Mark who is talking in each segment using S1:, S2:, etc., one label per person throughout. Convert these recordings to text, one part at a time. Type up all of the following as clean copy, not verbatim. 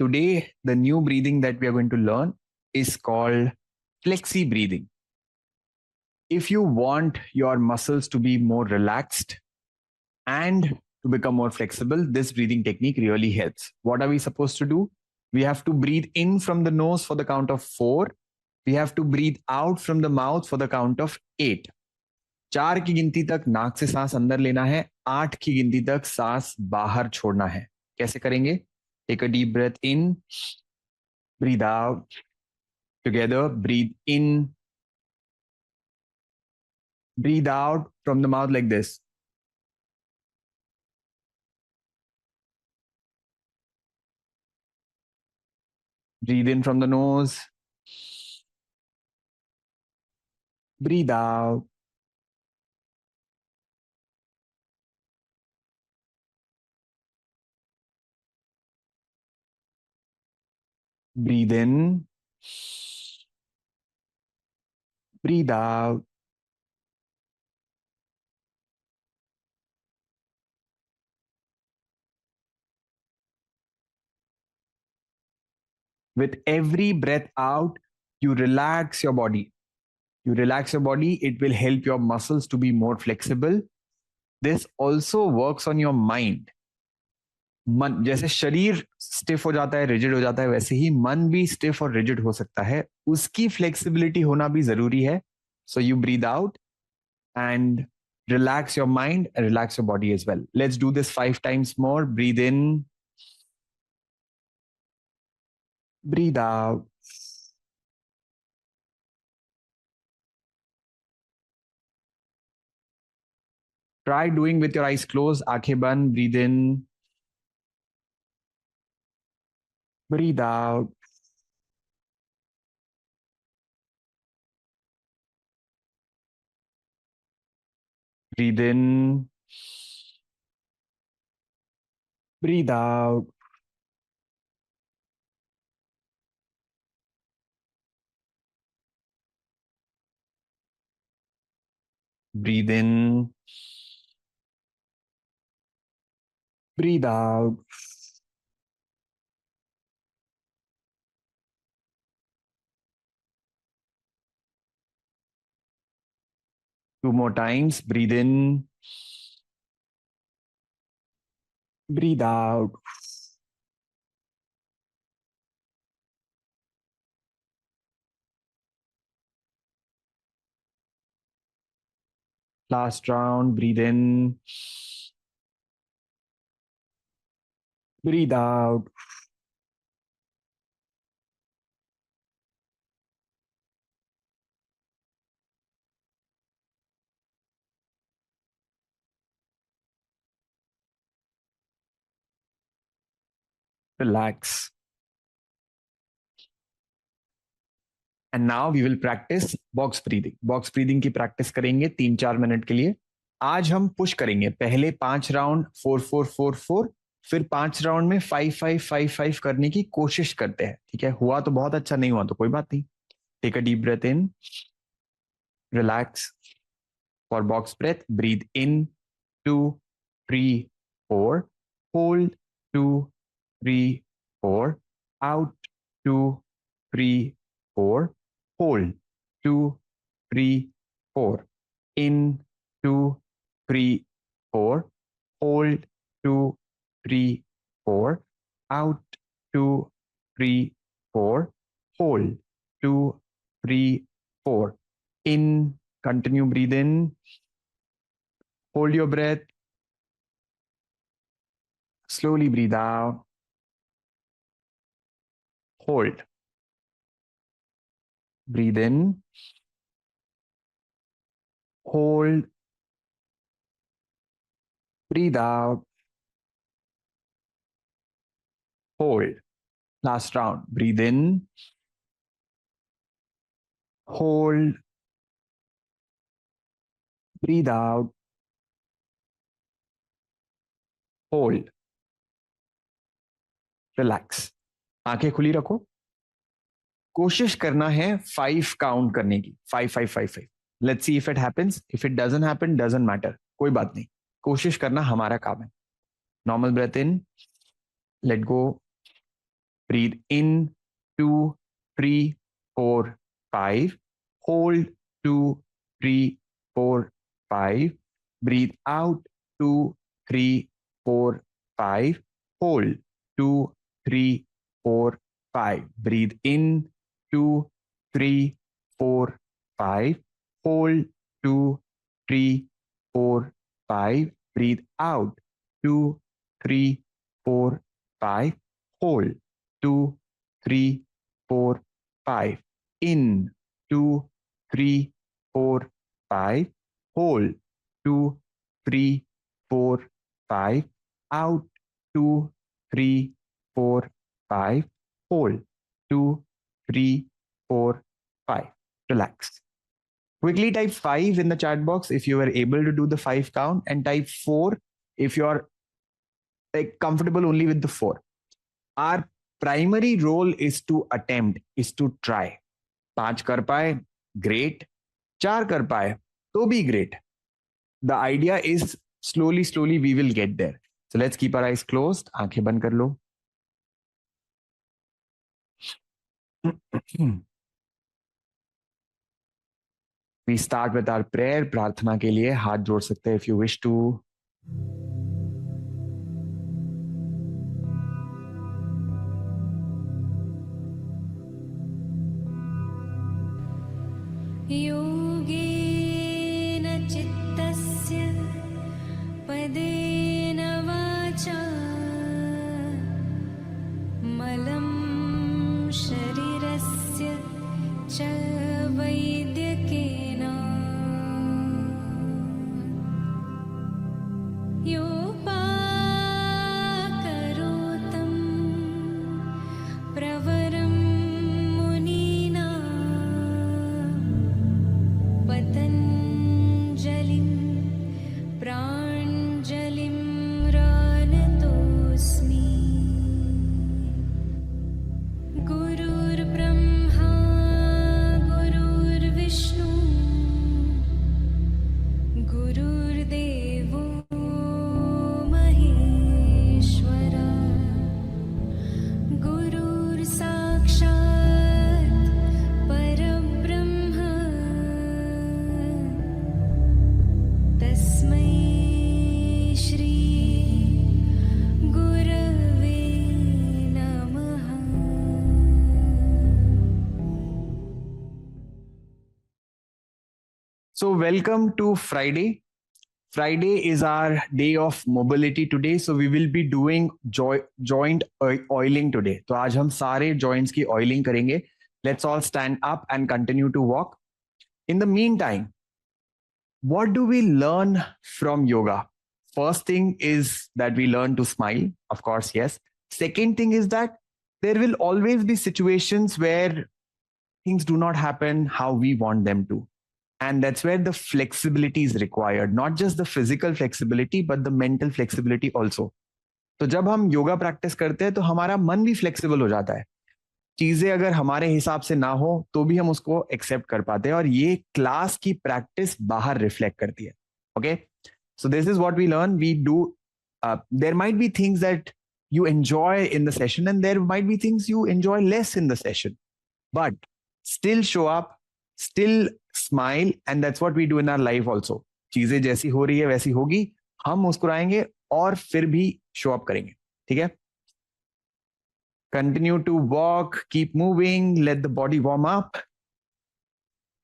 S1: today the new breathing that we are going to learn is called flexi breathing. If you want your muscles to be more relaxed and to become more flexible, this breathing technique really helps. What are we supposed to do? We have to breathe in from the nose for the count of 4. We have to breathe out from the mouth for the count of 8. 4 की गिनती तक नाक से सांस अंदर लेना है, 8 की गिनती तक सांस बाहर छोड़ना है. कैसे करेंगे? Take a deep breath in, breathe out. Together, breathe in, breathe out from the mouth like this. Breathe in from the nose. Breathe out. Breathe in. Breathe out. With every breath out, you relax your body. You relax your body, it will help your muscles to be more flexible. This also works on your mind. मन, जैसे शरीर stiff हो जाता है, rigid हो जाता है, वैसे ही मन भी स्टिफ और रिजिड हो सकता है. उसकी फ्लेक्सिबिलिटी होना भी जरूरी है. So you breathe out and relax your mind and relax your body as well. Let's do this 5 times more. Breathe in, breathe out. Try doing with your eyes closed. Aankhein band. Breathe in, breathe out. Breathe in, breathe out. Breathe in, breathe out. Two more times. Breathe in, breathe out. Last round. Breathe in, breathe out. Relax. And now we will practice box breathing. Box breathing की practice करेंगे 3-4 minute के लिए. आज हम push करेंगे. पहले 5 round 4-4-4-4, फिर 5 round में 5-5-5-5 करने की कोशिश करते हैं. ठीक है? हुआ तो बहुत अच्छा, नहीं हुआ तो कोई बात नहीं. Take a deep breath in, relax. For box breath, breathe in 2-3-4, hold 2-3-4, out 2-3-4, hold 2-3-4, in 2-3-4, hold 2-3-4, out 2-3-4, hold 2-3-4, in. Continue, breathe in, hold your breath, slowly breathe out, hold, breathe in, hold, breathe out, hold. Last round. Breathe in, hold, breathe out, hold. Relax. आंखें खुली रखो. कोशिश करना है 5 count करने की. 5-5-5-5. Let's see if it happens. If it doesn't happen, doesn't matter, कोई बात नहीं. कोशिश करना हमारा काम है. Normal breath in, let go, Breathe in, 2, 3, 4, 5. Hold, 2, 3, 4, 5. Breathe out, 2, 3, 4, 5. Hold, 2, 3, 4, 5. Breathe in, 2, 3, 4, 5. Hold, 2, 3, 4, 5. Breathe out, 2, 3, 4, 5. Hold, 2, 3, 4, 5. In, 2, 3, 4, 5. Hold, 2, 3, 4, 5. Out, 2, 3, 4, 5. Hold, 2, 3, 4, 5. Relax. Quickly type 5 in the chat box if you are able to do the 5 count, and type 4 if you're like comfortable only with the 4. Our primary role is to attempt, is to try. 5 कर पाए, great. 4 कर पाए, तो भी great. The idea is slowly we will get there. So let's keep our eyes closed. आंखें बंद कर लो. We start with our prayer. प्रार्थना के लिए हाथ जोड़ सकते हैं if you wish to.
S2: योगेन चित्तस्य पदेन वाचा मलं शरीरस्य च वैद्यकेन योपाकरोतं प्रवरं मुनीना पतञ्जलिं प्राञ्जलिं रानतोऽस्मि गुरुर्ब्रह्मा गुरुर्विष्णु गुरुर्देवो महेश्वरा गुरुर्साक्षात् परब्रह्म तस्मै श्री गुरवे नमः.
S1: So welcome to Friday. Friday is our day of mobility today. So we will be doing joint oiling today. तो आज हम सारे joints की oiling करेंगे. Let's all stand up and continue to walk. In the meantime, what do we learn from yoga? First thing is that we learn to smile. Of course, yes. Second thing is that there will always be situations where things do not happen how we want them to. And that's where the flexibility is required, not just the physical flexibility, but the mental flexibility also. तो जब हम yoga practice करते हैं तो हमारा मन भी flexible हो जाता है. चीजें अगर हमारे हिसाब से ना हो तो भी हम उसको एक्सेप्ट कर पाते हैं, और ये क्लास की प्रैक्टिस बाहर रिफ्लेक्ट करती है. Okay, so this is what we learn. We do, there might be things that you enjoy in the session, and there might be things you enjoy less in the session, but still show up, still smile, and that's what we do in our life also. चीजें जैसी हो रही है वैसी होगी, हम मुस्कुराएंगे और फिर भी शो अप करेंगे. ठीक है? Continue to walk, keep moving, let the body warm up,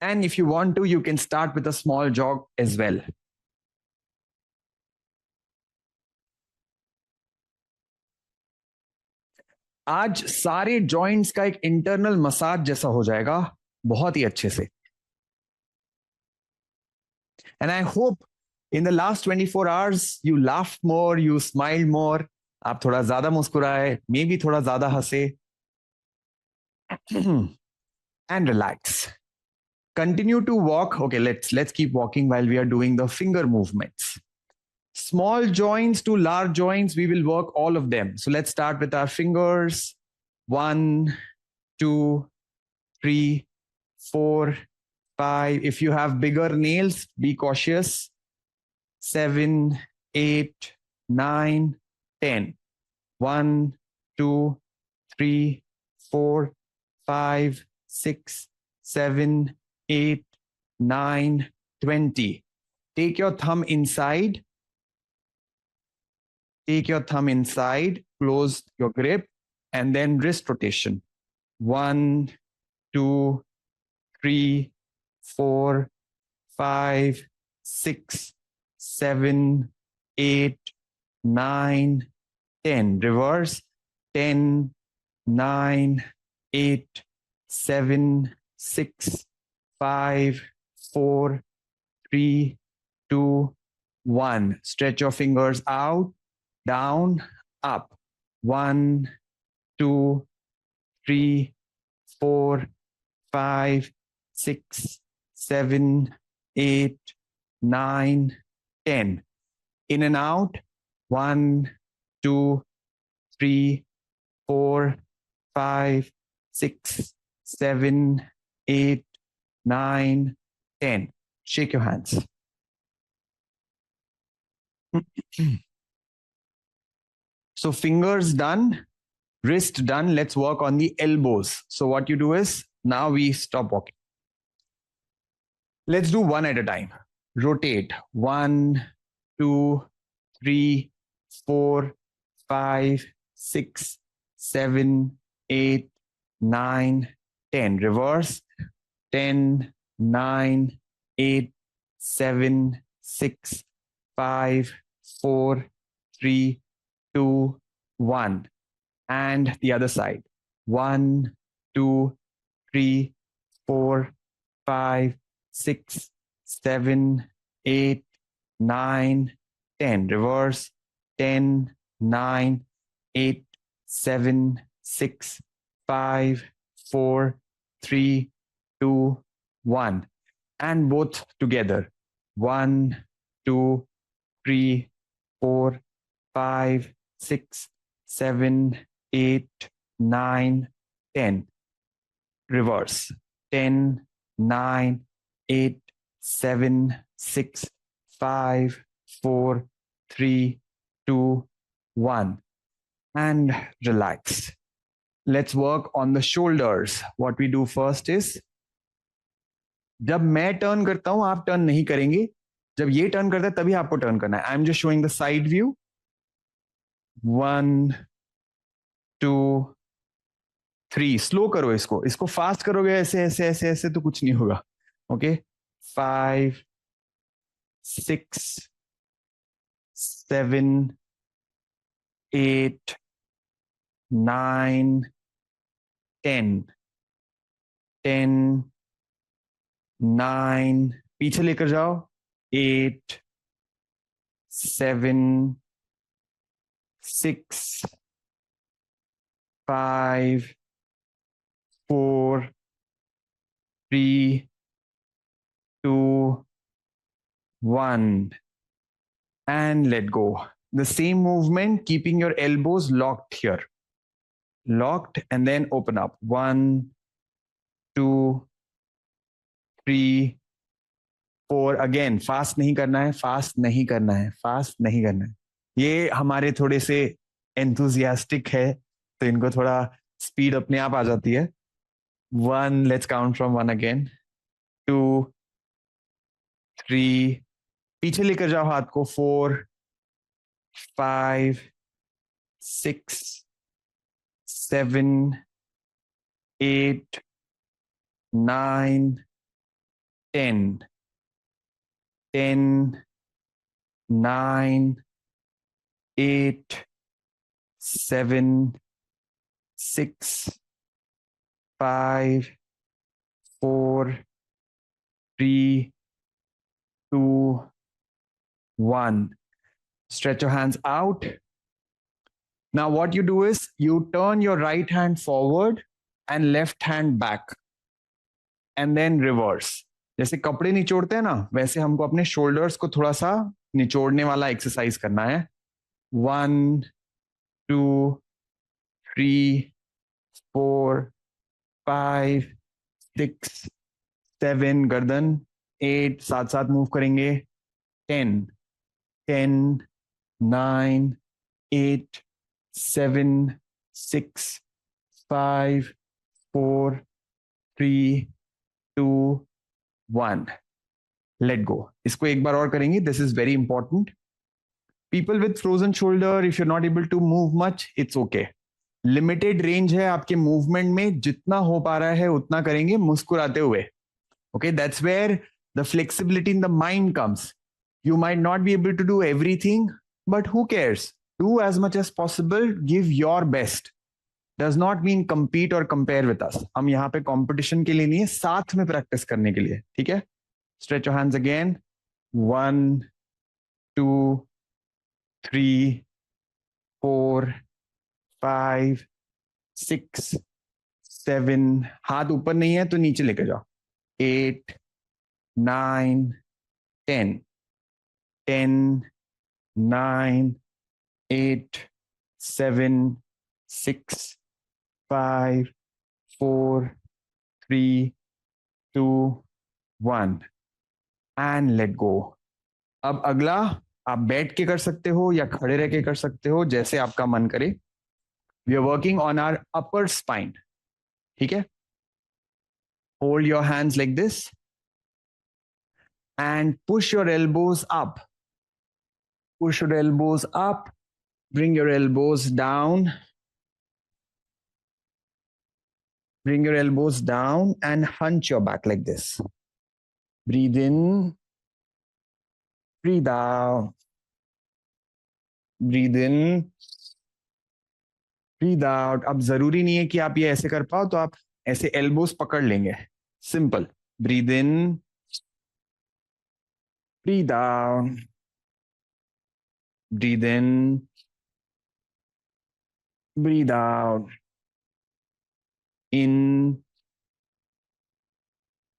S1: and if you want to, you can start with a small jog as well. आज सारे जॉइंट्स का एक इंटरनल मसाज जैसा हो जाएगा, बहुत ही अच्छे से. And I hope in the last 24 hours you laughed more, you smiled more. आप थोड़ा ज्यादा मुस्कुराए, मे बी थोड़ा ज्यादा हंसे. And relax. Continue to walk. Okay, let's keep walking while we are doing the finger movements. Small joints to large joints, we will work all of them. So let's start with our fingers. 1, 2, 3, 4, 5. If you have bigger nails, be cautious. 7, 8, 9, 10. 1, 2, 3, 4, 5, 6, 7, 8, 9, 20. Take your thumb inside. Take your thumb inside, close your grip, and then wrist rotation. 1, 2, 3, 4, 5, 6, 7, 8, 9, 10. Reverse. 10, 9, 8, 7, 6, 5, 4, 3, 2, 1. Stretch your fingers out, down, up. 1, 2, 3, 4, 5, 6, 7, 8, 9, 10. In and out. 1, 2, 3, 4, 5, 6, 7, 8, 9, 10. Shake your hands. So fingers done, wrist done. Let's work on the elbows. So what you do is, now we stop walking. Let's do one at a time. Rotate. 1, 2, 3, 4, 5, 6, 7, 8, 9, 10. Reverse. 10, 9, 8, 7, 6, 5, 4, 3, 2, 1. And the other side. 1, 2, 3, 4, 5, 6, 7, 8, 9, 10. Reverse. 10, 9, 8, 7, 6, 5, 4, 3, 2, 1. And both together. 1, 2, 3, 4, 5, 6, 7, 8, 9, 10. Reverse. 10, 9, 8, 7, 6, 5, 4, 3, 2, 1. And relax. Let's work on the shoulders. What we do first is, जब मैं turn करता हूं आप turn नहीं करेंगे. जब ये turn करता है तभी आपको टर्न करना है. I am just showing the side view. 1, 2, 3. Slow करो इसको. इसको फास्ट करोगे ऐसे ऐसे ऐसे ऐसे तो कुछ नहीं होगा. ओके. 5, 6, 7, 8, 9, 10. 10, 9. पीछे लेकर जाओ. 8, 7, 6, 5, 4, 3, 2, 1. And let go. The same movement, keeping your elbows locked here. Locked, and then open up. 1, 2, 3, 4. Again, fast नहीं करना है, fast नहीं करना है, fast नहीं करना है. ये हमारे थोड़े से enthusiastic है, तो इनको थोड़ा speed अपने आप आ जाती है. 1, let's count from 1 again. 2, 3. पीछे लेकर जाओ हाथ को. 4, 5, 6, 7, 8, 9, 10. 10, 9, 8, 7, 6, 5, 4, 3, 2, 1. Stretch your hands out. Now what you do is, you turn your right hand forward and left hand back. And then reverse. जैसे कपड़े निचोड़ते हैं ना, वैसे हमको अपने शोल्डर्स को थोड़ा सा निचोड़ने वाला एक्सरसाइज करना है. 1, 2, 3, 4, 5, 6, 7. गर्दन. 8. साथ साथ मूव करेंगे. 10, 10, 9, 8, 7, 6, 5, 4, 3, 2, 1. Let go. इसको एक बार और करेंगे. This is very important. People with frozen shoulder, if you're not able to move much, it's okay. Limited range है आपके मूवमेंट में, जितना हो पा रहा है उतना करेंगे मुस्कुराते हुए. Okay, that's where the flexibility in the mind comes. You might not be able to do everything, but who cares? Do as much as possible, give your best. Does not mean compete or compare with us. हम यहाँ पे competition के लिए नहीं है, साथ में practice करने के लिए. ठीक है? Stretch your hands again. 1, 2, 3, 4, 5, 6, 7. हाथ ऊपर नहीं है तो नीचे लेके जाओ. 8, 9, 10. 10, 9, 8, 7, 6, 5, 4, 3, 2, 1. And let go. अब अगला आप बैठ के कर सकते हो या खड़े रह के कर सकते हो, जैसे आपका मन करे. We are working on our upper spine. ठीक है? Hold your hands like this and push your elbows up. Push your elbows up. Bring your elbows down. Bring your elbows down and hunch your back like this. Breathe in. Breathe out. Breathe in. Breathe out. अब जरूरी नहीं है कि आप ये ऐसे कर पाओ, तो आप ऐसे elbows पकड़ लेंगे. Simple. Breathe in. Breathe out. Breathe in. Breathe out. In.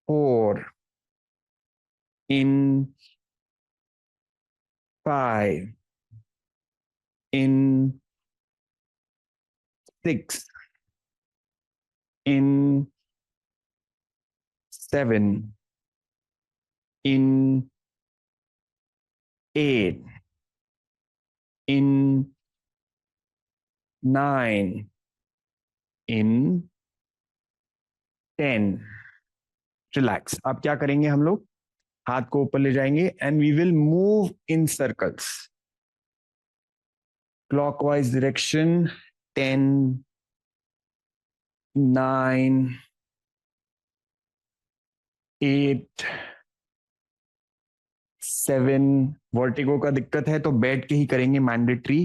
S1: 4. In. 5. In. 6. In. 7. In. 8. In. 9. In. 10. Relax. अब क्या करेंगे हम लोग? हाथ को ऊपर ले जाएंगे and we will move in circles. Clockwise direction. 10, 9, 8, 7. Vertigo का दिक्कत है तो बैठ के ही करेंगे, मैंडेटरी.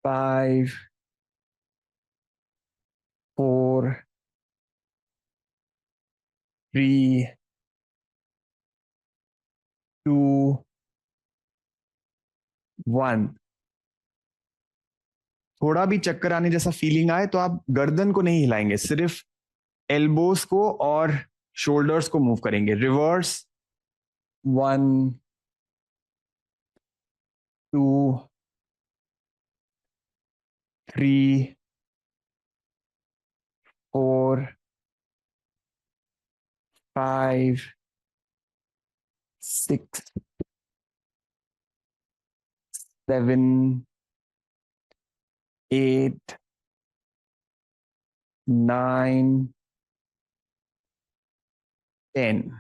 S1: 5, 4, 3, 2, 1. थोड़ा भी चक्कर आने जैसा फीलिंग आए तो आप गर्दन को नहीं हिलाएंगे, सिर्फ एल्बोस को और शोल्डर्स को मूव करेंगे. Reverse. 1, 2, 3, 4, 5, 6, 7, 8, 9, 10.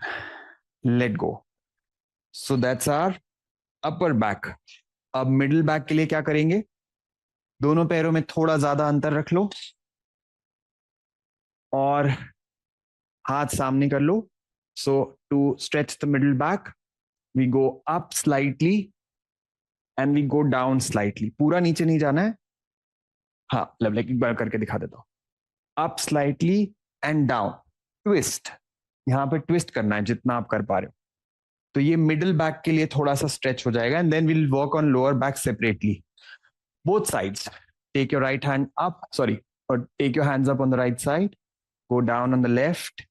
S1: Let go. So that's our upper back. अब मिडिल बैक के लिए क्या करेंगे? दोनों पैरों में थोड़ा ज्यादा अंतर रख लो और हाथ सामने कर लो. So to stretch the middle back, we go up slightly and we go down slightly. पूरा नीचे नहीं जाना है. हाँ, लाइक एक बार करके दिखा देता हूँ. Up slightly and down. Twist. यहाँ पे ट्विस्ट करना है जितना आप कर पा रहे हो. तो ये मिडिल बैक के लिए थोड़ा सा स्ट्रेच हो जाएगा and then will work on lower back separately. Both sides. Take your right hand up, sorry, और take your hands up on the right side. Go down on the left.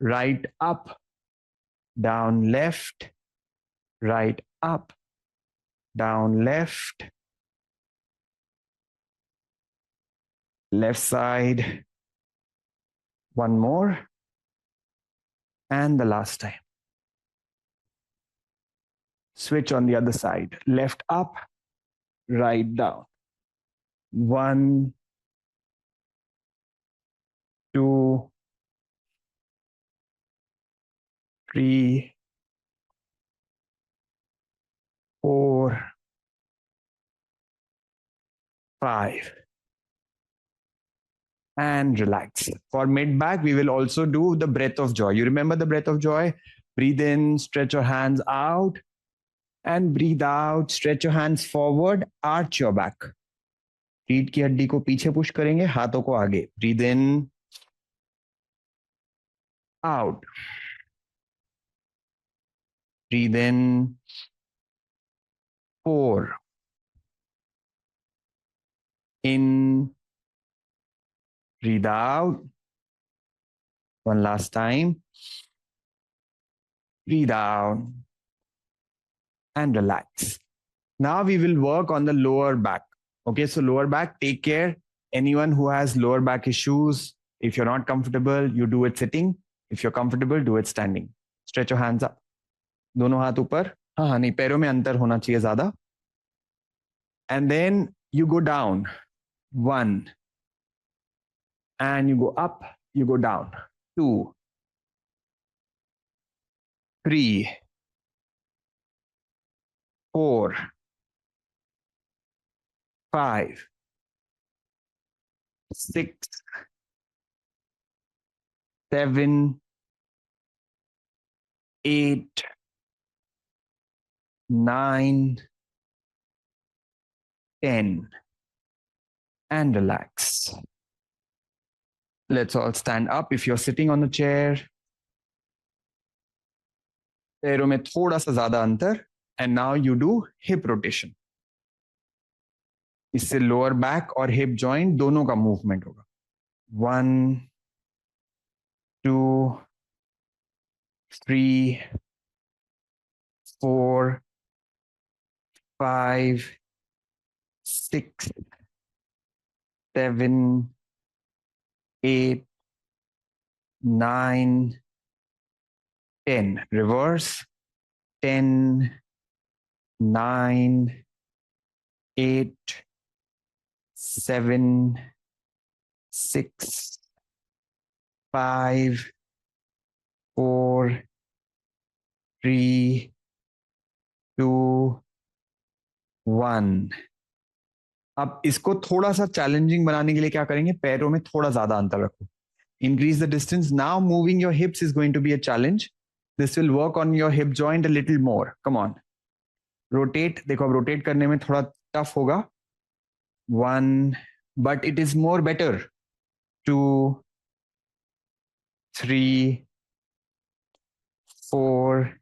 S1: Right up, down left, right up, down left, left side. One more. And the last time. Switch on the other side. Left up, write down. 1, 2, 3, 4, 5. And relax. For mid back, we will also do the breath of joy. You remember the breath of joy? Breathe in, stretch your hands out, and breathe out. Stretch your hands forward, arch your back. रीढ़ की हड्डी को पीछे push करेंगे, हाथों को आगे. Breathe in, out. Breathe in, 4. In, breathe out. One last time. Breathe out and relax. Now we will work on the lower back. Okay, so lower back, take care. Anyone who has lower back issues, if you're not comfortable, you do it sitting. If you're comfortable, do it standing. Stretch your hands up. दोनों हाथ ऊपर. हाँ हाँ नहीं, पैरों में अंतर होना चाहिए ज्यादा. And then you go down. 1. And you go up, you go down. 2, 3, 4, 5, 6, 7, 8, 9, 10. And relax. Let's all stand up. If you're sitting on the chair, पैरों में थोड़ा सा ज्यादा अंतर. And now you do hip rotation. इससे लोअर बैक और hip joint दोनों का मूवमेंट होगा. 1, 2, 3, 4, 5, 6, 7, 8, 9, 10. Reverse. 10, 9, 8, 7, 6, 5, 4, 3, 2, 1. अब इसको थोड़ा सा चैलेंजिंग बनाने के लिए क्या करेंगे? पैरों में थोड़ा ज्यादा अंतर रखो. Increase the distance. Now moving your hips is going to be a challenge. This will work on your hip joint a little more. Come on. Rotate. देखो अब rotate करने में थोड़ा tough होगा. 1, but it is more better. 2, 3, 4,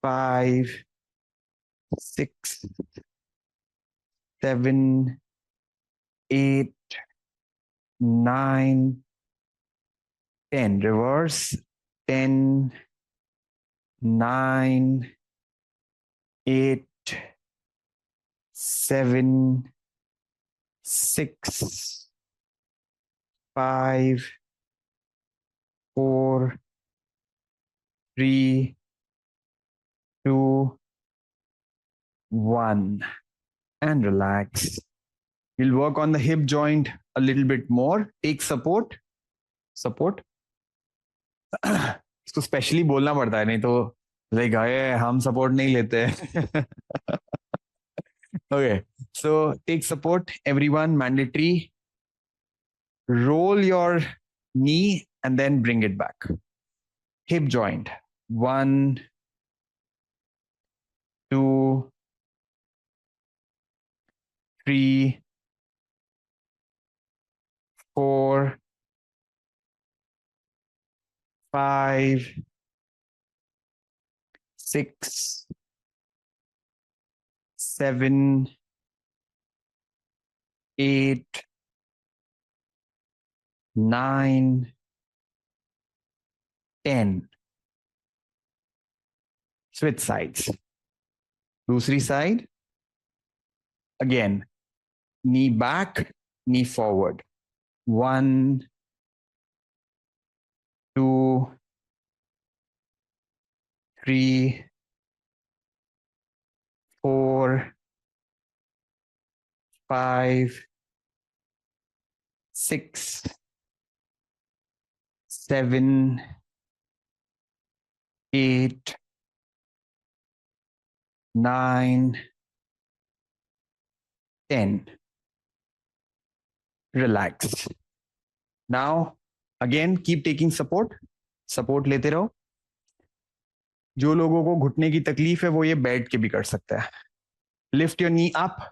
S1: 5, 6, 7, 8, 9, 10. Reverse. 10, 9, 8, 7, 6, 5, 4, 3, 2, 1. And relax. We'll work on the hip joint a little bit more. Take support. Support. इसको specially बोलना पड़ता है, नहीं तो लाइक हम सपोर्ट नहीं लेते. Okay, so take support, everyone, mandatory. Roll your knee and then bring it back. Hip joint. 1, 2, 3, 4, 5, 6, 7, 8, 9, 10. Switch sides. दूसरी side. Again, knee back, knee forward. 1, 2, 3, 4, 5, 6, 7, 8, 9, 10. Relax. Now, again, keep taking support. Support लेते रहो. जो लोगों को घुटने की तकलीफ है वो ये बैठ के भी कर सकता है. Lift your knee up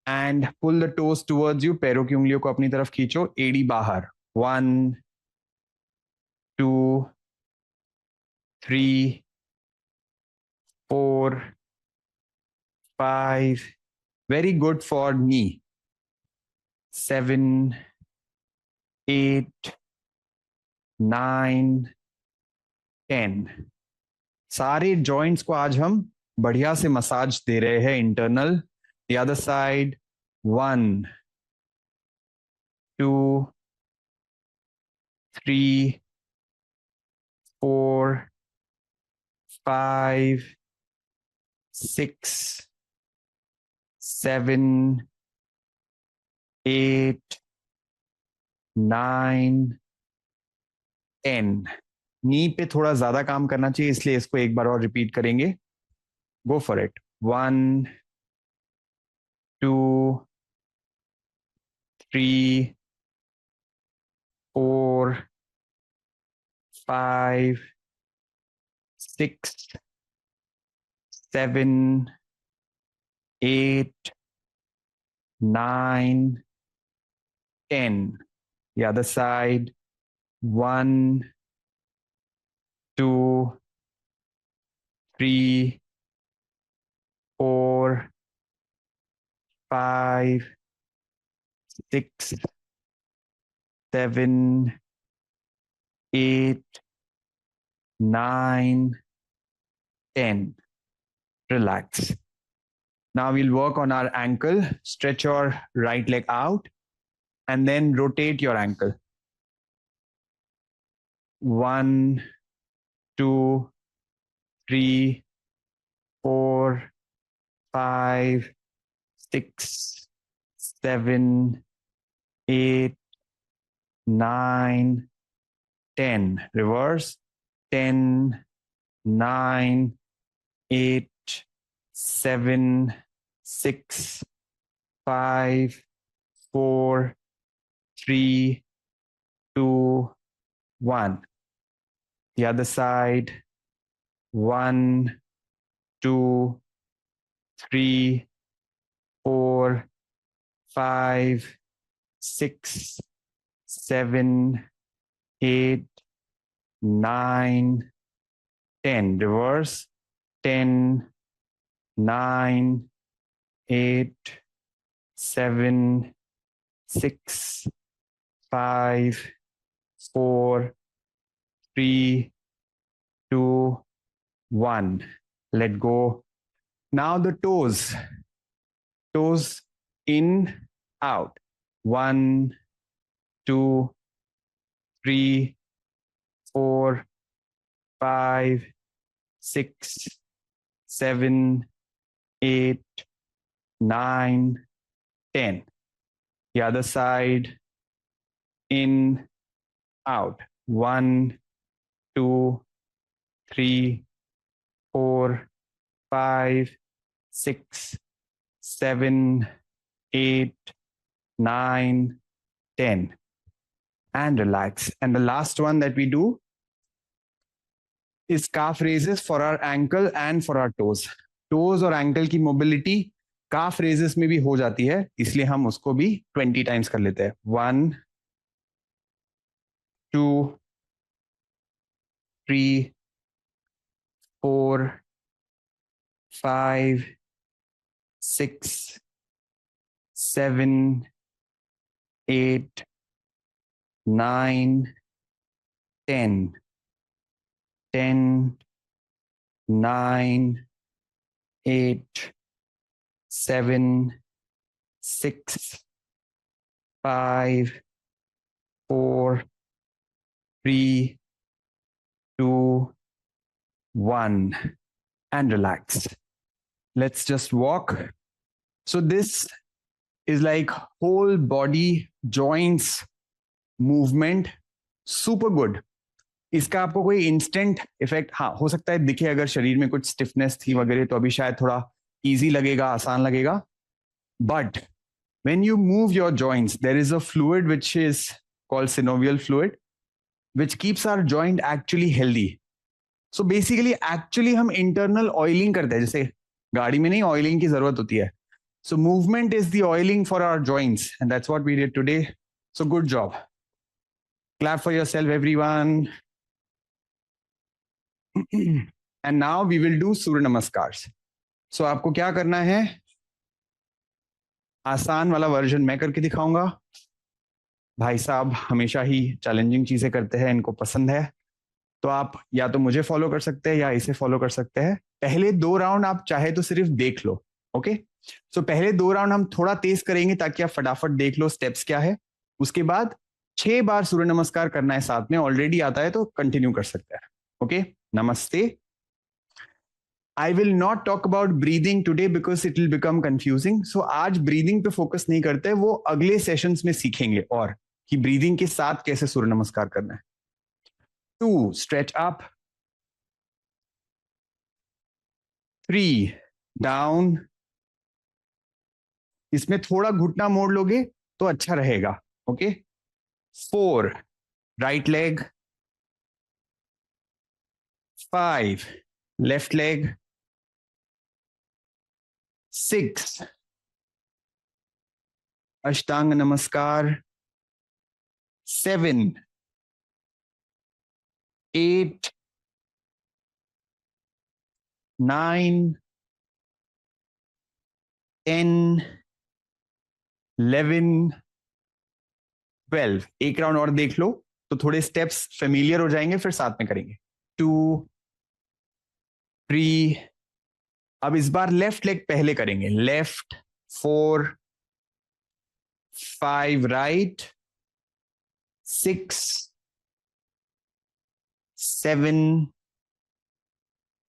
S1: and pull the toes towards you. पैरों की उंगलियों को अपनी तरफ खींचो. एड़ी बाहर. 1, 2, 3, 4, 5. Very good for knee. 7, 8, 9, 10. सारे जॉइंट्स को आज हम बढ़िया से मसाज दे रहे हैं इंटरनल. The other side. 1, 2, 3, 4, 5, 6, 7, 8, 9, 10. नी पे थोड़ा ज्यादा काम करना चाहिए, इसलिए इसको एक बार और रिपीट करेंगे. Go for it. 1, 2, 3, 4, 5, 6, 7, 8, 9, 10. The other side. 1, 2, 3, 4, 5, 6, 7, 8, 9, 10. Relax. Now we'll work on our ankle. Stretch your right leg out and then rotate your ankle. 1, 2, 3, 4, 5, 6, 7, 8, 9, 10. Reverse. 10, 9, 8, 7, 6, 5, 4, 3, 2, 1. The other side. 1, 2, 3, 4, 5, 6, 7, 8, 9, 10. Reverse. 10, 9, 8, 7, 6, 5, 4, 3, 2, 1. Let go. Now the toes. Toes in, out. 1, 2, 3, 4, 5, 6, 7, 8, 9, 10. The other side. In, out. 1, 2, 3, 4, 5, 6, 7, 8, 9, 10. And relax. And the last one that we do is calf raises for our ankle and for our toes. Toes और ankle की mobility calf raises में भी हो जाती है, इसलिए हम उसको भी 20 times कर लेते हैं. 1, 2, 3, 4, 5, 6, 7, 8, 9, 10. 10, 9, 8, 7, 6, 5, 4, 3, 2, 1. And relax. Let's just walk. So this is like whole body joints movement, super good. इसका आपको कोई इंस्टेंट इफेक्ट हाँ हो सकता है दिखे, अगर शरीर में कुछ स्टिफनेस थी वगैरह तो अभी शायद थोड़ा इजी लगेगा, आसान लगेगा. But when you move your joints, there is a fluid which is called synovial fluid, which keeps our joint actually healthy. So basically, actually हम internal oiling करते हैं, जैसे गाड़ी में नहीं oiling की जरूरत होती है. So movement is the oiling for our joints, and that's what we did today. So good job. Clap for yourself, everyone. And now we will do Surya Namaskars. So आपको क्या करना है? आसान वाला वर्जन मैं करके दिखाऊंगा. भाई साहब हमेशा ही चैलेंजिंग चीजें करते हैं, इनको पसंद है, तो आप या तो मुझे फॉलो कर सकते हैं या इसे फॉलो कर सकते हैं. पहले 2 राउंड आप चाहे तो सिर्फ देख लो. ओके, सो पहले 2 राउंड हम थोड़ा तेज करेंगे ताकि आप फटाफट देख लो स्टेप्स क्या है. उसके बाद 6 बार सूर्य नमस्कार करना है साथ में. ऑलरेडी आता है तो कंटिन्यू कर सकते हैं. ओके, नमस्ते. I will not talk about breathing today because it will become confusing. So आज ब्रीदिंग पे फोकस नहीं करते, वो अगले सेशंस में सीखेंगे और कि ब्रीदिंग के साथ कैसे सूर्य नमस्कार करना है. 2, stretch up. 3, down. इसमें थोड़ा घुटना मोड़ लोगे तो अच्छा रहेगा. Okay. 4, right leg. 5, left leg. 6, Ashtanga Namaskar. 7, 8, 9, 10, 11, 12. एक राउंड और देख लो तो थोड़े स्टेप्स फेमिलियर हो जाएंगे, फिर साथ में करेंगे. 2, 3. अब इस बार लेफ्ट लेग पहले करेंगे. लेफ्ट. 4, 5 राइट. 6, 7,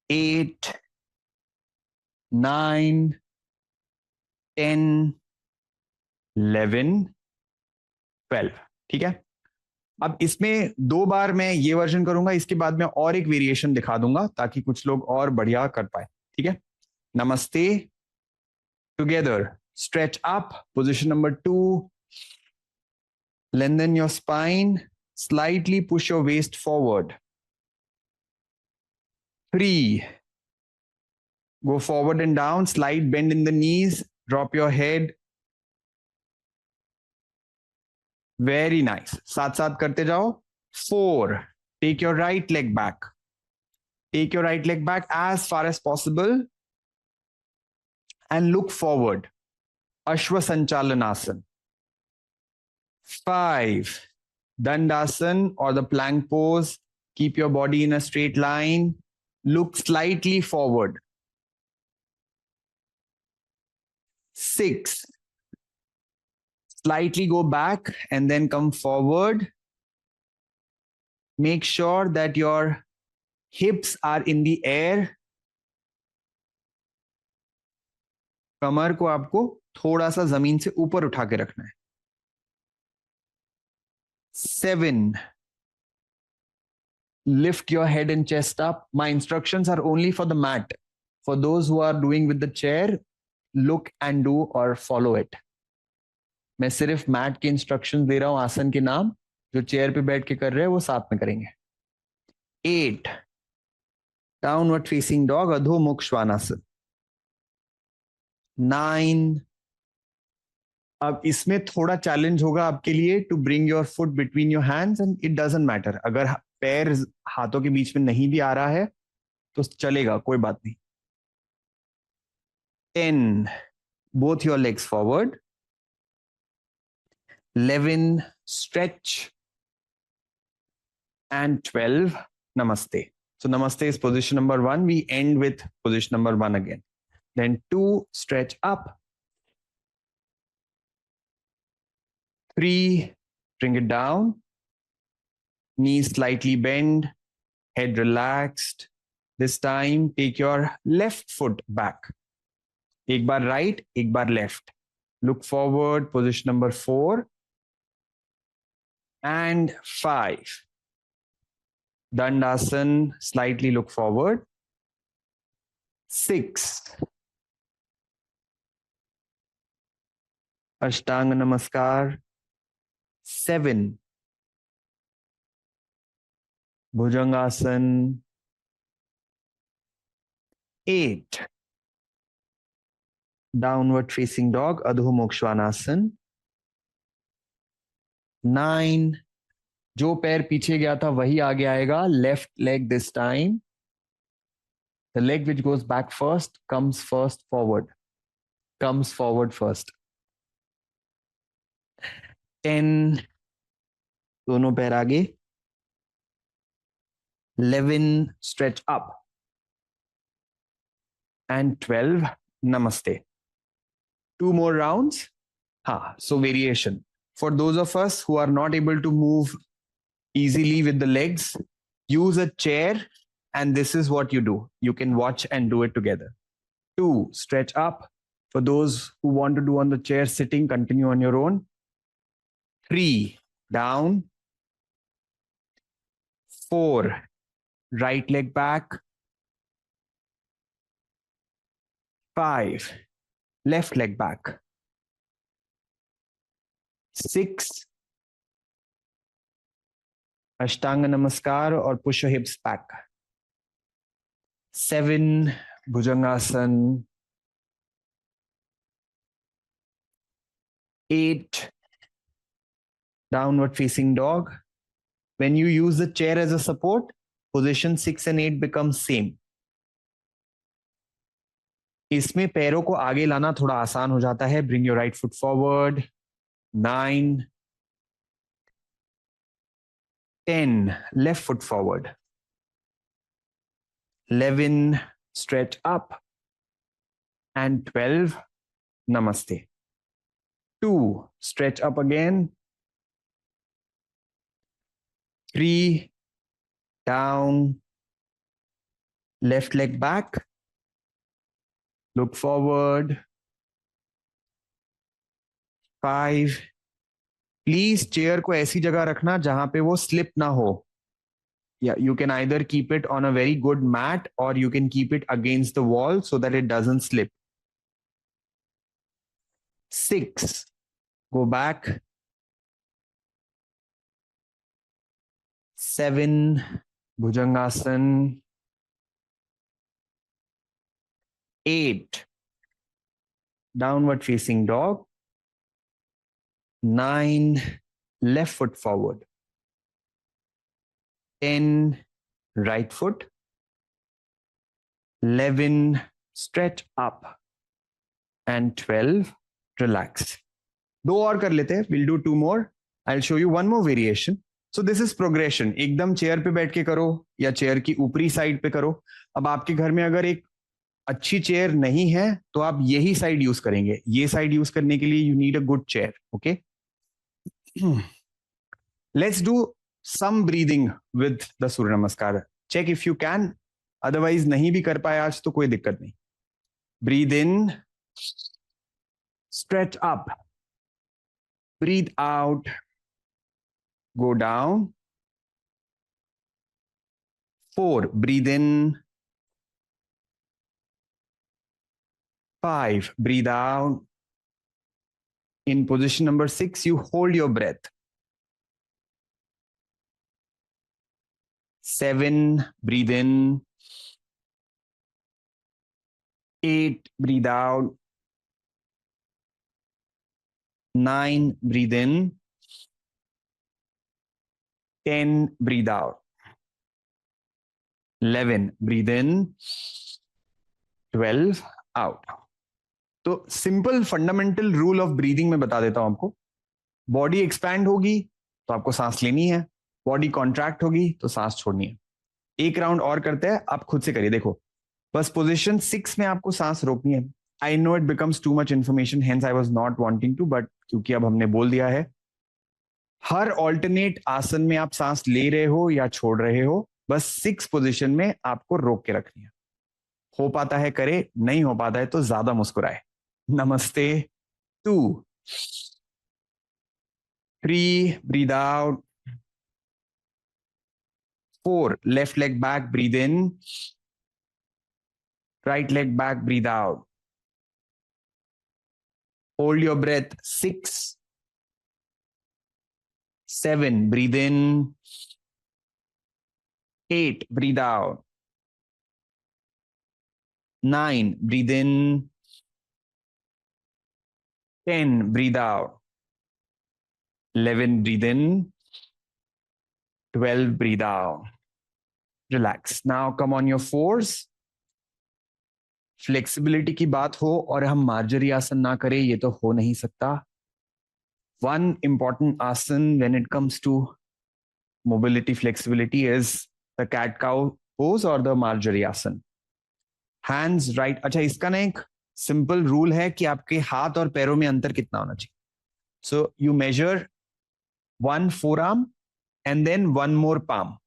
S1: 8, 9, 10, 11, 12. ठीक है. अब इसमें 2 बार मैं ये वर्जन करूंगा, इसके बाद मैं और एक वेरिएशन दिखा दूंगा ताकि कुछ लोग और बढ़िया कर पाए. ठीक है. नमस्ते. Together. Stretch up. Position number 2. Lengthen your spine. Slightly push your waist forward. 3. Go forward and down. Slight bend in the knees. Drop your head. Very nice. साथ साथ करते जाओ. 4. Take your right leg back. Take your right leg back as far as possible and look forward. Ashwa Sanchalanasana. 5. Dandasana or the plank pose. Keep your body in a straight line. Look slightly forward. 6. Slightly go back and then come forward. Make sure that your hips are in the air. कमर को आपको थोड़ा सा जमीन से ऊपर उठा के रखना है. 7. Lift your head and chest up. My instructions are only for the mat. For those who are doing with the chair, look and do or follow it. मैं सिर्फ मैट के इंस्ट्रक्शन दे रहा हूं, आसन के नाम. जो चेयर पे बैठ के कर रहे हैं वो साथ में करेंगे. 8. Downward facing dog, अधो मुख श्वानासन. 9. अब इसमें थोड़ा चैलेंज होगा आपके लिए to bring your foot between your hands and it doesn't matter. अगर पैर हाथों के बीच में नहीं भी आ रहा है तो चलेगा, कोई बात नहीं. 10. Both your legs forward. 11. Stretch. And 12. Namaste. So Namaste is position number 1. We end with position number 1 again. Then 2. Stretch up. 3. Bring it down. Knees slightly bend. Head relaxed. This time take your left foot back. एक बार right, एक बार left. look forward, position number 4, and 5. Dandasana, slightly look forward. 6. Ashtanga Namaskar. 7. Bhujangasana. 8. Downward facing dog, Adho Mokshanasana. 9. जो पैर पीछे गया था वही आगे आएगा. Left leg this time. The leg which goes back first comes first forward. Comes forward first. 10. दोनों पैर आगे. 11. Stretch up. And 12. Namaste. 2 more rounds. So variation. For those of us who are not able to move easily with the legs, use a chair, and this is what you do. You can watch and do it together. 2. Stretch up. For those who want to do on the chair sitting, continue on your own. 3. Down. 4. Right leg back. 5. Left leg back. 6. Ashtanga Namaskar or push your hips back. 7. Bhujangasana. 8. Downward facing dog. When you use the chair as a support, position 6 and 8 becomes same. इसमें पैरों को आगे लाना थोड़ा आसान हो जाता है. Bring your right foot forward. 9. 10. Left foot forward. 11. Stretch up. And 12. Namaste. 2. Stretch up again. 3. Down. Left leg back. Look forward. 5. Please chair को ऐसी जगह रखना जहां पे वो स्लिप ना हो. You can either keep it on a very good mat or you can keep it against the wall so that it doesn't slip. 6. Go back. 7. Bhujangasana. 8. Downward facing dog. 9. Left foot forward. 10. Right foot. 11. Stretch up. And 12. Relax. 2 और कर लेते हैं. We'll do 2 more. I'll show you one more variation. So this is progression. एकदम chair पे बैठ के करो या चेयर की ऊपरी साइड पे करो. अब आपके घर में अगर एक अच्छी चेयर नहीं है तो आप यही साइड यूज करेंगे. ये साइड यूज करने के लिए you need a good chair. Okay, let's do some breathing with the Surya Namaskar. Check if you can, otherwise नहीं भी कर पाए आज तो कोई दिक्कत नहीं. Breathe in, stretch up, breathe out, go down. 4. Breathe in. 5. Breathe out. In position number 6, you hold your breath. 7. Breathe in. 8. Breathe out. 9. Breathe in. 10. Breathe out. 11. Breathe in. 12. Out. तो simple fundamental rule of breathing में बता देता हूं आपको. Body expand होगी तो आपको सांस लेनी है, बॉडी कॉन्ट्रैक्ट होगी तो सांस छोड़नी है. एक राउंड और करते हैं, आप खुद से करिए. देखो, बस पोजीशन 6 में आपको सांस रोकनी है. I know it becomes too much information, hence I was not wanting to, but क्योंकि अब हमने बोल दिया है, हर ऑल्टरनेट आसन में आप सांस ले रहे हो या छोड़ रहे हो, बस 6 पोजीशन में आपको रोक के रखनी है. हो पाता है करे, नहीं हो पाता है तो ज्यादा मुस्कुराए. नमस्ते. 2, 3, breathe out. 4, left leg back, breathe in. Right leg back, breathe out. Hold your breath. 6, 7, breathe in. 8, breathe out. 9, breathe in. 10, breathe out. 11, breathe in. 12, breathe out. Relax. Now come on your fours. Flexibility की बात हो और हम Marjorie आसन ना करें, ये तो हो नहीं सकता. One important आसन when it comes to mobility flexibility is the cat cow pose or the marjory आसन. Hands right. अच्छा, इसका ना एक सिंपल रूल है कि आपके हाथ और पैरों में अंतर कितना होना चाहिए. So you measure one forearm and then one more palm.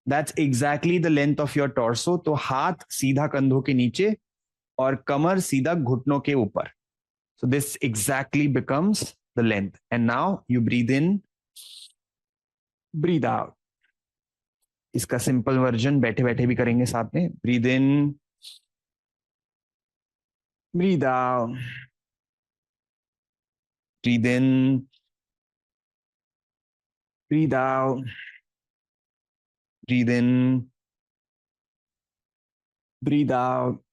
S1: That's exactly the length of your torso. तो हाथ सीधा कंधों के नीचे और कमर सीधा घुटनों के ऊपर. So this exactly becomes the length. And now you breathe in, breathe out. इसका सिंपल वर्जन बैठे बैठे भी करेंगे साथ में. Breathe in, breathe out. Breathe in, breathe out. Breathe in, breathe out.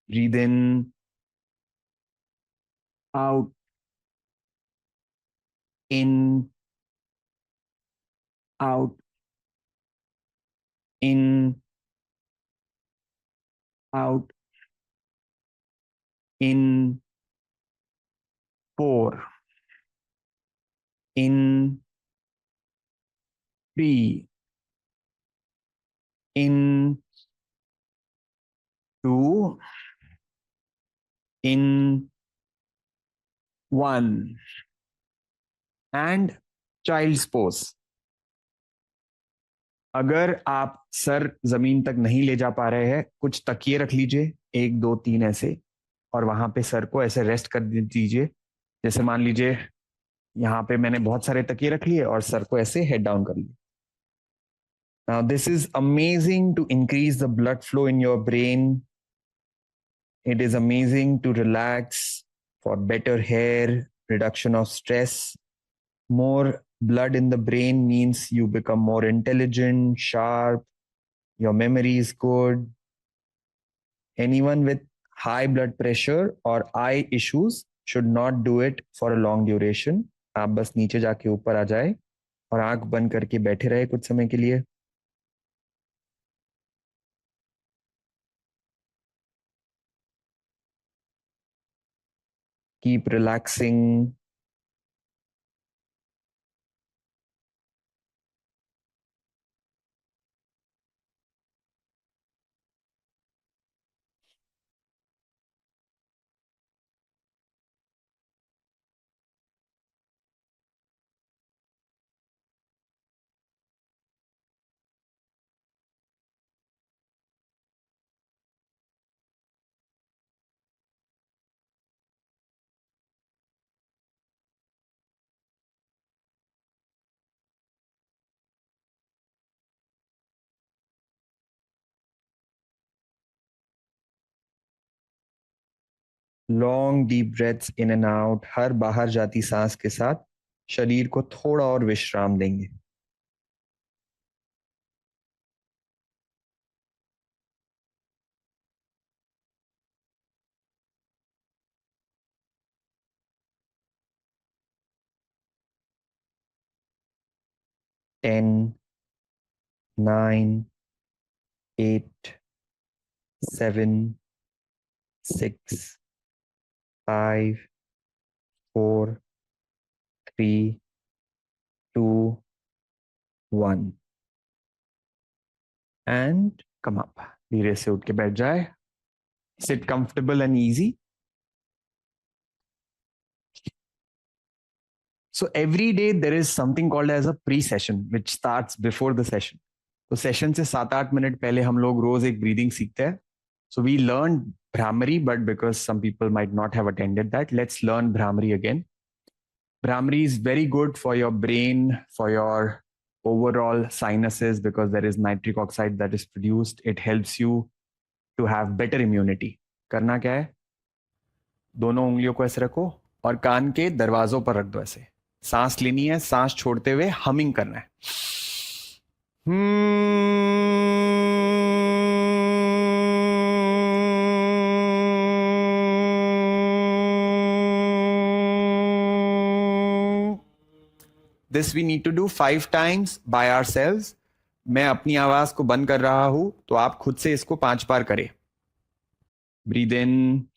S1: Breathe in, out, in, out, in, out, in, 4, in, 3, in, 2, in, 1, and child's pose. अगर आप sir जमीन तक नहीं ले जा पा रहे हैं, कुछ तकिए रख लीजिए, 1, 2, 3 ऐसे, और वहां पे सर को ऐसे रेस्ट कर दीजिए. जैसे मान लीजिए यहाँ पे मैंने बहुत सारे तकिए रख लिए और सर को ऐसे हेड डाउन कर लिया. Now this is amazing to increase the blood flow in your brain. It is amazing to relax for better hair, reduction of stress. More blood in the brain means you become more intelligent, sharp, your memory is good. Anyone with high blood pressure or eye issues should not do it for a long duration. आप बस नीचे जाके ऊपर आ जाए और आंख बंद करके बैठे रहे कुछ समय के लिए. Keep relaxing. Long deep breaths in and out. हर बाहर जाती सांस के साथ शरीर को थोड़ा और विश्राम देंगे. टेन, 9, 8, 7, 6, 5, 4, 3, 2, 1. And come up. धीरे से उठ के बैठ जाए. Sit comfortable and easy. So every day there is something called as a pre-session which starts before the session. तो सेशन से 7-8 मिनट पहले हम लोग रोज एक ब्रीदिंग सीखते हैं. So we learn Bhramari, but because some people might not have attended that, let's learn Bhramari again. Bhramari is very good for your brain, for your overall sinuses, because there is nitric oxide that is produced. It helps you to have better immunity. करना क्या है? दोनों उंगलियों को ऐसे रखो और कान के दरवाजों पर रख दो ऐसे. सांस लेनी है, सांस छोड़ते हुए हमिंग करना है. This we need to do 5 times by ourselves. मैं अपनी आवाज को बंद कर रहा हूं, तो आप खुद से इसको 5 बार करें. Breathe in.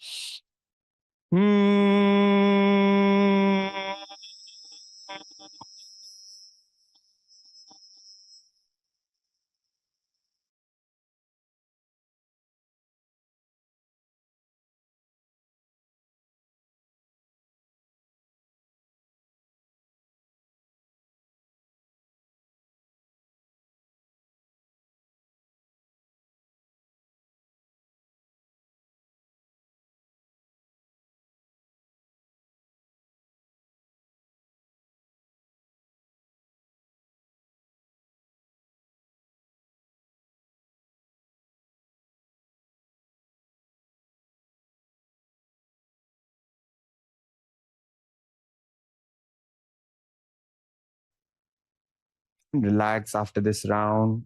S1: Relax after this round.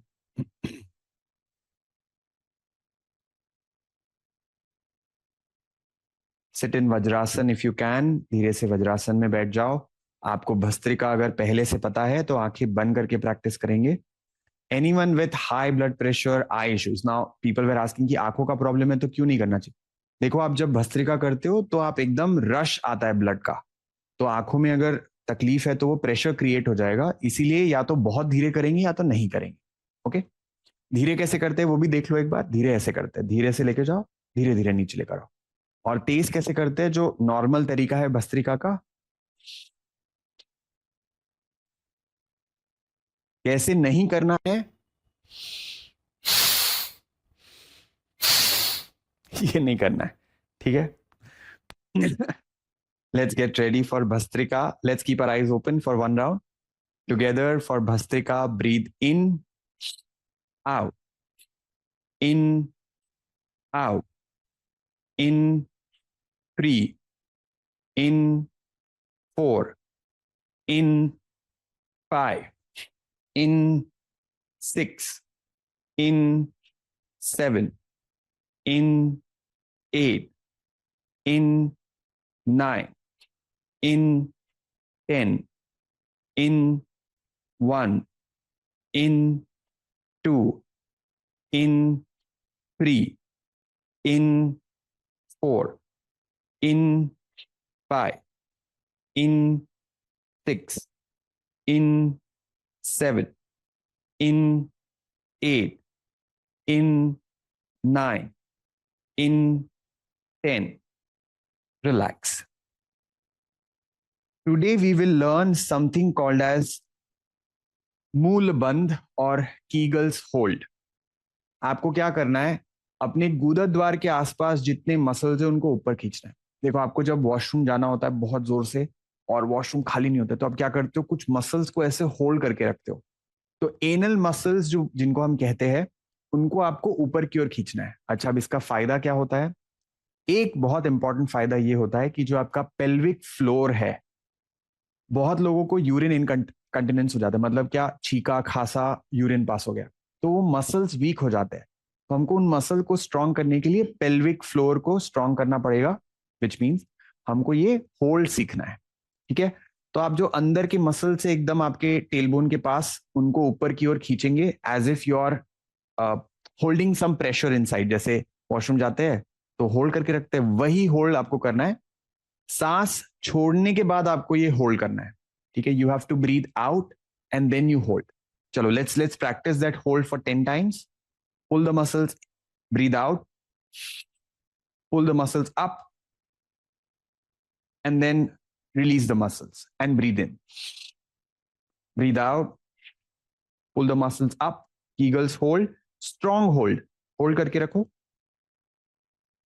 S1: Sit in vajrasana if you can. धीरे से वज्रासन में बैठ जाओ. आपको भस्त्रिका अगर पहले से पता है तो आंखें बंद करके प्रैक्टिस करेंगे. Anyone with high blood pressure, eye issues. Now people were asking कि आंखों का प्रॉब्लम है तो क्यों नहीं करना चाहिए. देखो, आप जब भस्त्रिका करते हो तो आप एकदम रश आता है ब्लड का, तो आंखों में अगर तकलीफ है तो वो प्रेशर क्रिएट हो जाएगा. इसीलिए या तो बहुत धीरे करेंगे या तो नहीं करेंगे. ओके, धीरे कैसे करते हैं वो भी देख लो एक बार. धीरे ऐसे करते हैं, धीरे से लेके जाओ, धीरे धीरे नीचे लेकर आओ. और तेज कैसे करते हैं, जो नॉर्मल तरीका है भस्त्रिका का, कैसे नहीं करना है, ये नहीं करना है. ठीक है. Let's get ready for Bhastrika. Let's keep our eyes open for one round. Together for Bhastrika, breathe in, out, in, out, in, 3, in, 4, in, 5, in, 6, in, 7, in, 8, in, 9, in, 10, in, 1, in, 2, in, 3, in, 4, in, 5, in, 6, in, 7, in, 8, in, 9, in, 10. Relax. Today we will learn something called as मूल बंध और kegels hold. आपको क्या करना है, अपने गुदा द्वार के आसपास जितने मसल्स है उनको ऊपर खींचना है. देखो, आपको जब वॉशरूम जाना होता है बहुत जोर से और वॉशरूम खाली नहीं होता, तो आप क्या करते हो, कुछ मसल्स को ऐसे होल्ड करके रखते हो. तो एनल मसल्स जो जिनको हम कहते हैं, उनको आपको ऊपर की ओर खींचना है. अच्छा, अब इसका फायदा क्या होता है. एक बहुत इंपॉर्टेंट फायदा ये होता है कि जो आपका पेल्विक फ्लोर है, बहुत लोगों को यूरिन इनकंटिनेंस हो जाता है. मतलब क्या, छीका खासा यूरिन पास हो गया, तो वो मसल्स वीक हो जाते हैं. तो हमको उन मसल को स्ट्रांग करने के लिए पेल्विक फ्लोर को स्ट्रांग करना पड़ेगा, विच मीन्स हमको ये होल्ड सीखना है. ठीक है. तो आप जो अंदर के मसल से एकदम आपके टेलबोन के पास, उनको ऊपर की ओर खींचेंगे as if you are holding some pressure inside. जैसे वॉशरूम जाते हैं तो होल्ड करके रखते हैं, वही होल्ड आपको करना है. सांस छोड़ने के बाद आपको ये होल्ड करना है. ठीक है. You have to breathe out and then you hold. चलो, let's practise that hold for 10 times. Pull the muscles, breathe out, pull the muscles up, and then release the muscles and breathe in. Breathe out, pull the muscles up, Kegels hold, strong hold. Hold करके रखो.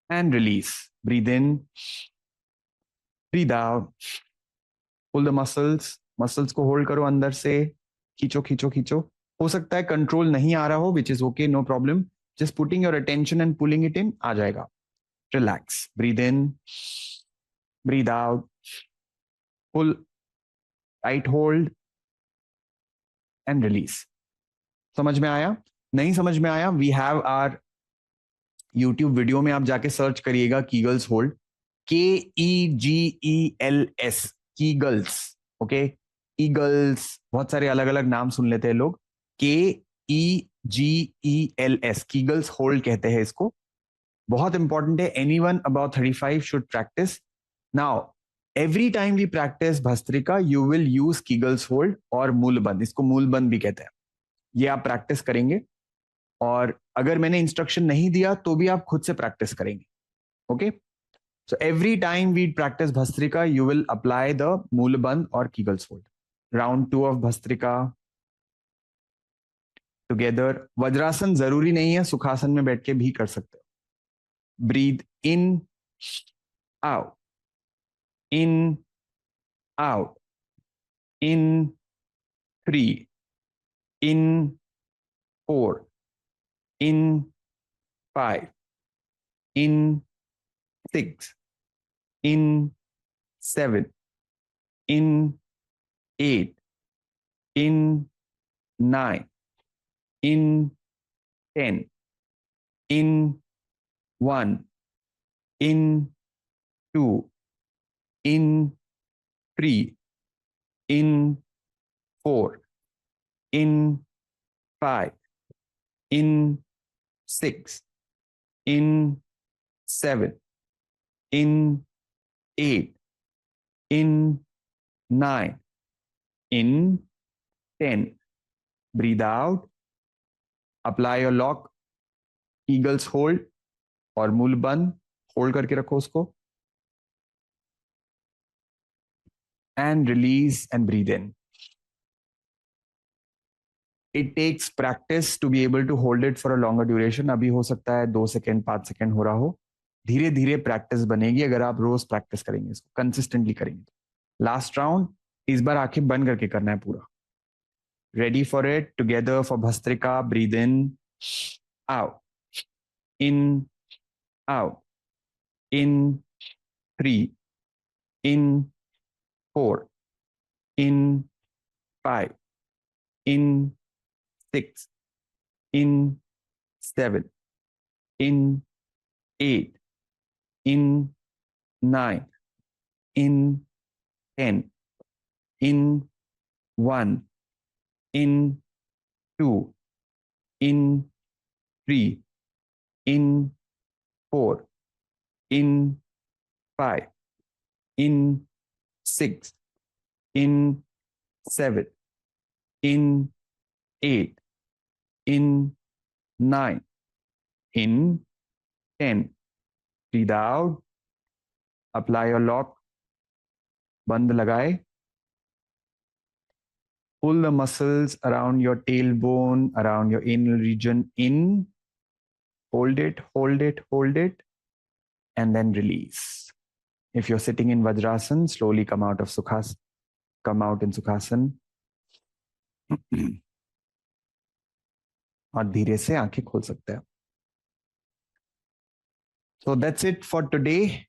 S1: and release. Breathe in, breathe out. Pull the muscles. Muscles को hold करो अंदर से. खींचो खींचो खींचो. हो सकता है कंट्रोल नहीं आ रहा हो, which is okay, no problem. Just putting your attention and pulling it in, आ जाएगा. Relax. Breathe in, breathe out. Pull, tight hold and release. समझ में आया? नहीं समझ में आया? We have our YouTube video में आप जाके सर्च करिएगा Kegels hold. KEGELS, Kegels. Okay, eagles, बहुत सारे अलग अलग नाम सुन लेते हैं लोग. KEGELS, कीगल्स होल्ड कहते हैं इसको. बहुत इंपॉर्टेंट है. Anyone about 35 should practice. Now every time we practice bhastrika, you will use Kegels hold और मूलबंद. इसको मूलबंद भी कहते हैं. ये आप प्रैक्टिस करेंगे, और अगर मैंने इंस्ट्रक्शन नहीं दिया तो भी आप खुद से प्रैक्टिस करेंगे. Okay, so every time we practice bhastrika, you will apply the moolbandh और kegels hold. Round 2 of bhastrika together. Vajrasana जरूरी नहीं है, सुखासन में बैठ के भी कर सकते हो. Breathe in, out, in, out, in 3, in 4, in 5, in 6, in 7, in 8, in 9, in 10, in 1, in 2, in 3, in 4, in 5, in 6, in 7, in 8, in 9, in 10. Breathe out. Apply your lock. Eagles hold और मूल बंद. होल्ड करके रखो उसको. And release and breathe in. It takes practice to be able to hold it for a longer duration. अभी हो सकता है 2 सेकेंड 5 सेकेंड हो रहा हो. धीरे धीरे प्रैक्टिस बनेगी अगर आप रोज प्रैक्टिस करेंगे, इसको कंसिस्टेंटली करेंगे. लास्ट राउंड इस बार आंखें बंद करके करना है पूरा. Ready for it. Together for bhastrika. Breathe in, out, in, out, in 3, in 4, in 5, in 6, in 7, in 8, in 9, in 10, in 1, in 2, in 3, in 4, in 5, in 6, in 7, in 8, in 9, in 10. Breathe out. Apply your lock. बंद लगाए. Pull the muscles around your tailbone, around your anal region in. Hold it, hold it, hold it, and then release. If you're sitting in Vajrasan, slowly come out of Sukhasana. Come out in Sukhasana. और धीरे से आंखें खोल सकते हैं. So that's it for today.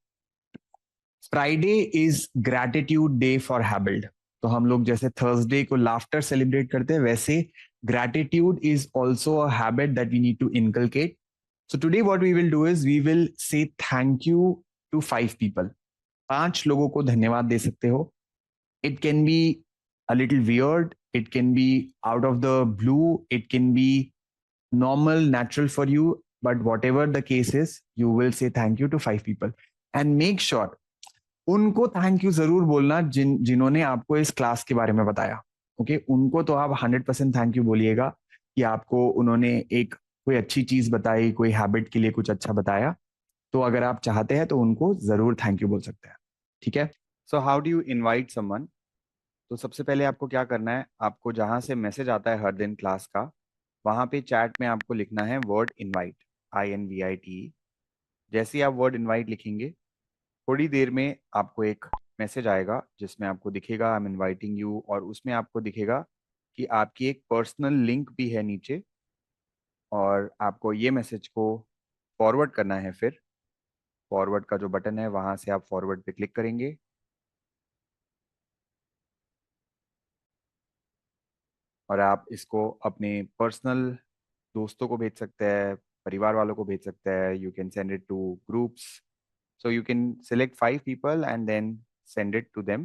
S1: Friday is Gratitude Day for Habit. तो हम लोग जैसे थर्सडे को लाफ्टर सेलिब्रेट करते हैं, वैसे gratitude is also a habit that we need to inculcate. So today what we will do is we will say thank you to 5 people. 5 लोगों को धन्यवाद दे सकते हो. It can be a little weird, it can be out of the blue, it can be normal, natural for you, but whatever the case is, you will say thank you to 5 people. And make sure उनको thank you जरूर बोलना जिन्होंने आपको इस class के बारे में बताया. ओके, उनको तो आप 100% थैंक यू बोलिएगा कि आपको उन्होंने एक कोई अच्छी चीज बताई, कोई हैबिट के लिए कुछ अच्छा बताया. तो अगर आप चाहते हैं तो उनको जरूर थैंक यू बोल सकते हैं. ठीक है. So how do you invite someone? तो सबसे पहले आपको क्या करना है, आपको जहां से मैसेज आता है हर दिन क्लास का, वहां पे चैट में आपको लिखना है वर्ड इनवाइट, INVITE. जैसे ही आप वर्ड इनवाइट लिखेंगे, थोड़ी देर में आपको एक मैसेज आएगा जिसमें आपको दिखेगा आई एम इनवाइटिंग यू, और उसमें आपको दिखेगा कि आपकी एक पर्सनल लिंक भी है नीचे, और आपको ये मैसेज को फॉरवर्ड करना है। फिर फॉरवर्ड का जो बटन है वहां से आप फॉरवर्ड पे क्लिक करेंगे, और आप इसको अपने पर्सनल दोस्तों को भेज सकते हैं, परिवार वालों को भेज सकते हैं। You can send it two groups, so you can select 5 people and then send it to them,